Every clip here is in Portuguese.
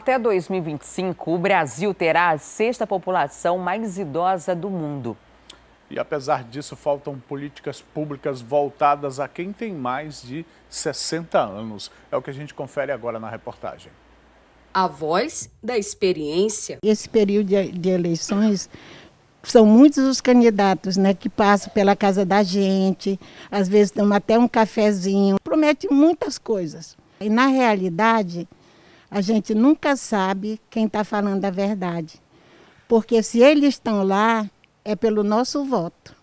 Até 2025, o Brasil terá a sexta população mais idosa do mundo. E apesar disso, faltam políticas públicas voltadas a quem tem mais de 60 anos. É o que a gente confere agora na reportagem. A voz da experiência. Esse período de eleições, são muitos os candidatos, né, que passam pela casa da gente, às vezes dão até um cafezinho, promete muitas coisas. E na realidade, a gente nunca sabe quem está falando a verdade. Porque se eles estão lá, é pelo nosso voto.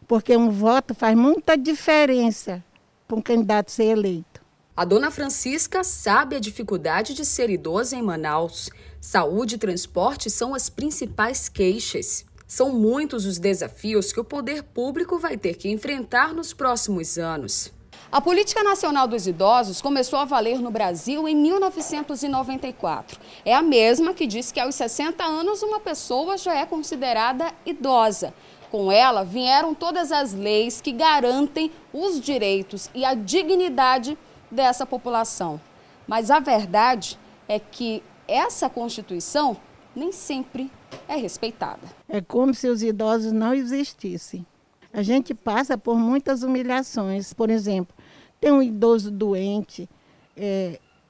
Porque um voto faz muita diferença para um candidato ser eleito. A dona Francisca sabe a dificuldade de ser idosa em Manaus. Saúde e transporte são as principais queixas. São muitos os desafios que o poder público vai ter que enfrentar nos próximos anos. A Política Nacional dos Idosos começou a valer no Brasil em 1994. É a mesma que diz que aos 60 anos uma pessoa já é considerada idosa. Com ela vieram todas as leis que garantem os direitos e a dignidade dessa população. Mas a verdade é que essa Constituição nem sempre é respeitada. É como se os idosos não existissem. A gente passa por muitas humilhações. Por exemplo, tem um idoso doente,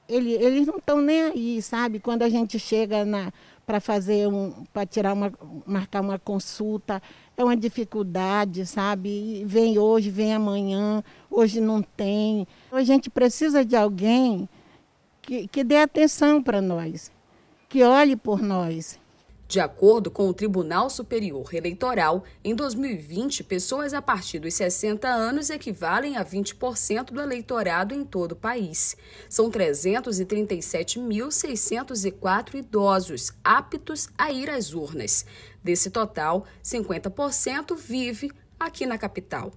eles não estão nem aí, sabe? Quando a gente chega para marcar uma consulta, é uma dificuldade, sabe? Vem hoje, vem amanhã, hoje não tem. A gente precisa de alguém que dê atenção para nós, que olhe por nós. De acordo com o Tribunal Superior Eleitoral, em 2020, pessoas a partir dos 60 anos equivalem a 20% do eleitorado em todo o país. São 337.604 idosos aptos a ir às urnas. Desse total, 50% vive aqui na capital.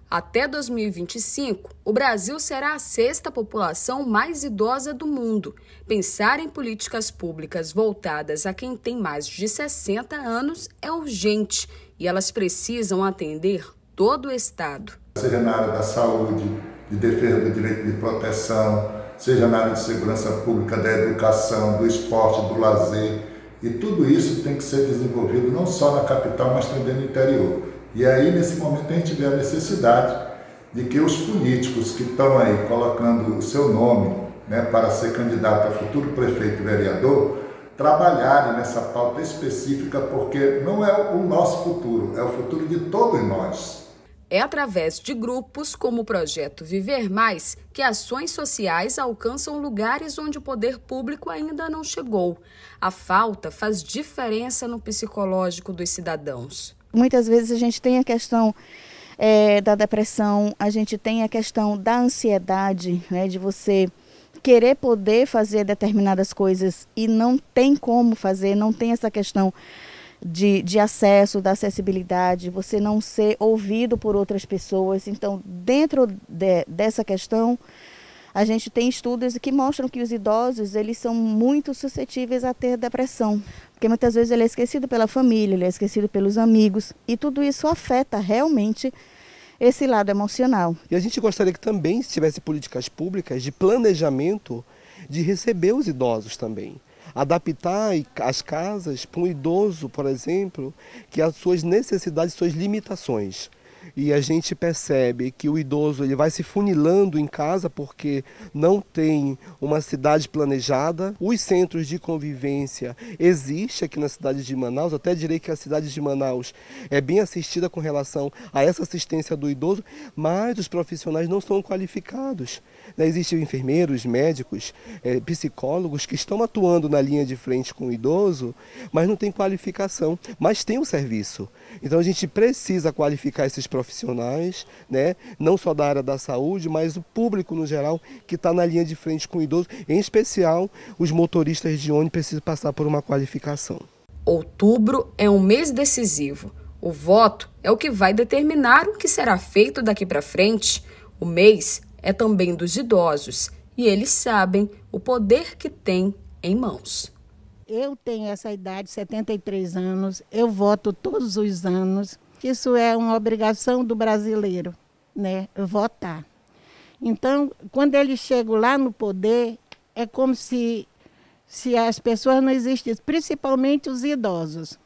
Até 2025, o Brasil será a sexta população mais idosa do mundo. Pensar em políticas públicas voltadas a quem tem mais de 60 anos é urgente e elas precisam atender todo o Estado. Seja na área da saúde, de defesa do direito de proteção, seja na área de segurança pública, da educação, do esporte, do lazer. E tudo isso tem que ser desenvolvido não só na capital, mas também no interior. E aí, nesse momento, a gente vê a necessidade de que os políticos que estão aí colocando o seu nome, né, para ser candidato a futuro prefeito e vereador, trabalharem nessa pauta específica, porque não é o nosso futuro, é o futuro de todos nós. É através de grupos como o projeto Viver Mais que ações sociais alcançam lugares onde o poder público ainda não chegou. A falta faz diferença no psicológico dos cidadãos. Muitas vezes a gente tem a questão da depressão, a gente tem a questão da ansiedade, né, de você querer poder fazer determinadas coisas e não tem como fazer, não tem essa questão de acesso, da acessibilidade, você não ser ouvido por outras pessoas. Então, dentro dessa questão, a gente tem estudos que mostram que os idosos eles são muito suscetíveis a ter depressão, porque muitas vezes ele é esquecido pela família, ele é esquecido pelos amigos, e tudo isso afeta realmente esse lado emocional. E a gente gostaria que também tivesse políticas públicas de planejamento de receber os idosos também. Adaptar as casas para um idoso, por exemplo, que as suas necessidades, suas limitações. E a gente percebe que o idoso ele vai se funilando em casa porque não tem uma cidade planejada. Os centros de convivência existem aqui na cidade de Manaus. Até direi que a cidade de Manaus é bem assistida com relação a essa assistência do idoso, mas os profissionais não são qualificados. Existem enfermeiros, médicos, psicólogos que estão atuando na linha de frente com o idoso, mas não tem qualificação, mas tem o serviço. Então a gente precisa qualificar esses profissionais, né? Não só da área da saúde, mas o público no geral que está na linha de frente com o idoso, em especial os motoristas de ônibus precisam passar por uma qualificação. Outubro é um mês decisivo. O voto é o que vai determinar o que será feito daqui para frente. O mês é também dos idosos e eles sabem o poder que têm em mãos. Eu tenho essa idade, 73 anos, eu voto todos os anos. Isso é uma obrigação do brasileiro, né? Votar. Então, quando eles chegam lá no poder, é como se se as pessoas não existissem, principalmente os idosos.